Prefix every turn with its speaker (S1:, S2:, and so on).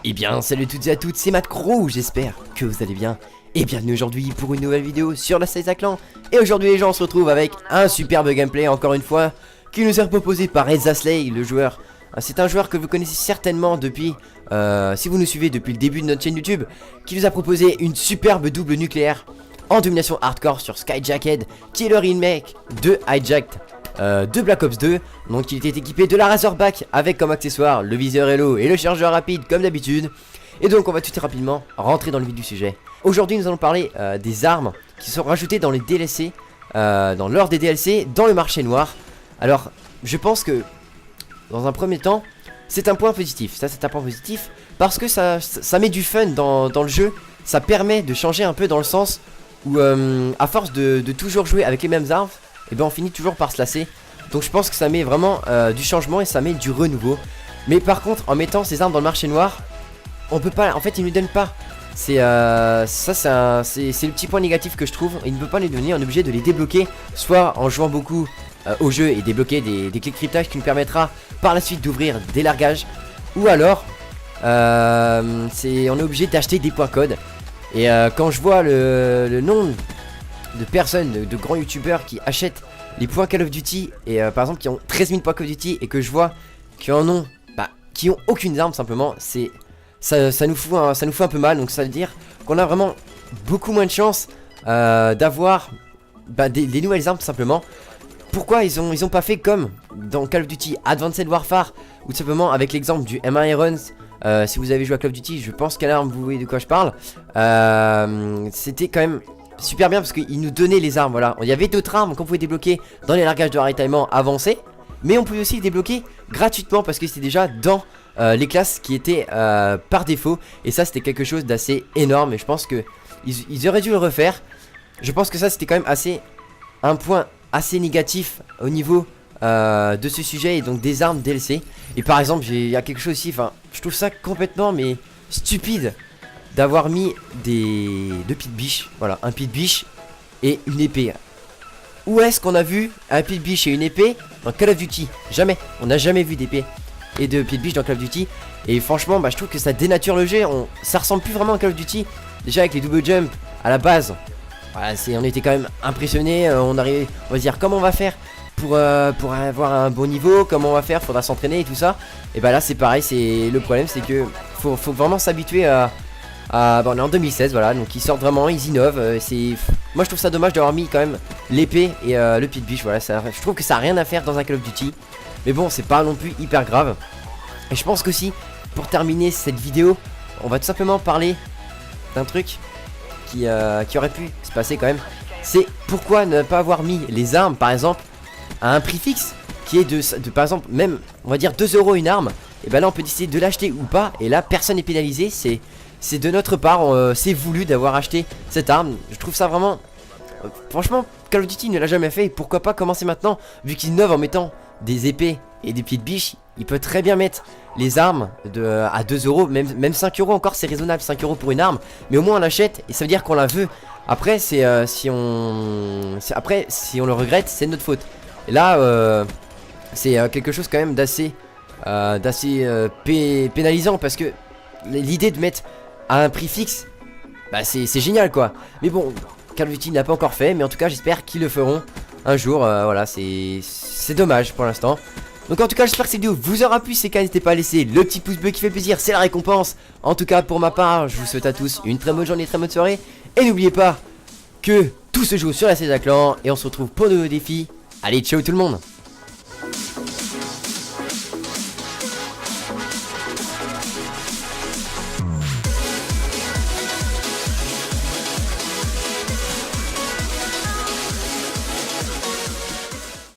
S1: Eh bien salut toutes et à toutes, c'est Matt Crow, j'espère que vous allez bien. Et bienvenue aujourd'hui pour une nouvelle vidéo sur la Seiza Clan. Et aujourd'hui les gens, on se retrouve avec un superbe gameplay encore une fois, qui nous est proposé par Ezasley, le joueur. C'est un joueur que vous connaissez certainement depuis, si vous nous suivez depuis le début de notre chaîne YouTube, qui nous a proposé une superbe double nucléaire en domination hardcore sur Skyjacked, qui est le remake de Hijacked de Black Ops 2. Donc il était équipé de la Razorback avec comme accessoire le viseur Hello et le chargeur rapide comme d'habitude. Et donc on va tout de suite rapidement rentrer dans le vif du sujet. Aujourd'hui nous allons parler des armes qui sont rajoutées dans les DLC, dans l'ordre des DLC, dans le marché noir. Alors je pense que dans un premier temps c'est un point positif, ça c'est un point positif, parce que ça met du fun dans le jeu. Ça permet de changer un peu dans le sens où à force de toujours jouer avec les mêmes armes, et ben on finit toujours par se lasser. Donc je pense que ça met vraiment du changement et ça met du renouveau. Mais par contre en mettant ces armes dans le marché noir, on peut pas, en fait ils ne donnent pas. C'est le petit point négatif que je trouve. Il ne peut pas les donner, on est obligé de les débloquer, soit en jouant beaucoup au jeu et débloquer des clés de cryptage qui nous permettra par la suite d'ouvrir des largages, ou alors on est obligé d'acheter des points codes. Et quand je vois le nombre de personnes, de grands youtubeurs qui achètent les points Call of Duty, et par exemple qui ont 13 000 points Call of Duty, et que je vois qui en ont, qui ont aucune arme simplement, ça nous fout un peu mal. Donc ça veut dire qu'on a vraiment beaucoup moins de chance d'avoir des nouvelles armes tout simplement. Pourquoi ils ont pas fait comme dans Call of Duty Advanced Warfare, ou tout simplement avec l'exemple du M1 Irons. Si vous avez joué à Call of Duty, je pense qu'à l'arme vous voyez de quoi je parle. C'était quand même super bien parce qu'il nous donnait les armes, voilà. Il y avait d'autres armes qu'on pouvait débloquer dans les largages de ravitaillement avancés, mais on pouvait aussi les débloquer gratuitement parce que c'était déjà dans les classes qui étaient par défaut. Et ça c'était quelque chose d'assez énorme, et je pense que ils auraient dû le refaire. Je pense que ça c'était quand même un point assez négatif au niveau de ce sujet, et donc des armes DLC. Et par exemple il y a quelque chose aussi, je trouve ça complètement mais stupide d'avoir mis deux pit biches. Voilà, un pit biche et une épée. Où est-ce qu'on a vu un pit biche et une épée dans Call of Duty? Jamais, on n'a jamais vu d'épée et de pit biche dans Call of Duty. Et franchement je trouve que ça dénature le jeu. Ça ressemble plus vraiment à Call of Duty. Déjà avec les double jump à la base, voilà, on était quand même impressionné. On va se dire comment on va faire pour avoir un bon niveau, comment on va faire, faudra s'entraîner et tout ça. Et là c'est pareil, le problème c'est que faut vraiment s'habituer on est en 2016, voilà, donc ils sortent vraiment, ils innovent. Moi je trouve ça dommage d'avoir mis quand même l'épée et le pit biche, voilà. Je trouve que ça a rien à faire dans un Call of Duty, mais bon c'est pas non plus hyper grave. Et je pense qu'aussi pour terminer cette vidéo, on va tout simplement parler d'un truc qui aurait pu se passer quand même. C'est pourquoi ne pas avoir mis les armes par exemple à un prix fixe, qui est de par exemple même on va dire 2 € une arme. Et là on peut décider de l'acheter ou pas, et là personne n'est pénalisé. C'est de notre part, c'est voulu d'avoir acheté cette arme. Je trouve ça vraiment, franchement Call of Duty ne l'a jamais fait, et pourquoi pas commencer maintenant, vu qu'ils innovent en mettant des épées et des pieds de biche. Il peut très bien mettre les armes à 2 €, même 5 € encore c'est raisonnable, 5 € pour une arme. Mais au moins on l'achète, et ça veut dire qu'on la veut. Après si on le regrette, c'est notre faute. Et là c'est quelque chose quand même d'assez pénalisant, parce que l'idée de mettre à un prix fixe, c'est génial quoi. Mais bon, Call of Duty n'a pas encore fait, mais en tout cas j'espère qu'ils le feront un jour. Voilà, c'est dommage pour l'instant. Donc en tout cas j'espère que cette vidéo vous aura plu. Si c'est le cas, n'hésitez pas à laisser le petit pouce bleu qui fait plaisir, c'est la récompense. En tout cas pour ma part, je vous souhaite à tous une très bonne journée, très bonne soirée. Et n'oubliez pas que tout se joue sur la Seiza Clan, et on se retrouve pour de nouveaux défis. Allez, ciao tout le monde.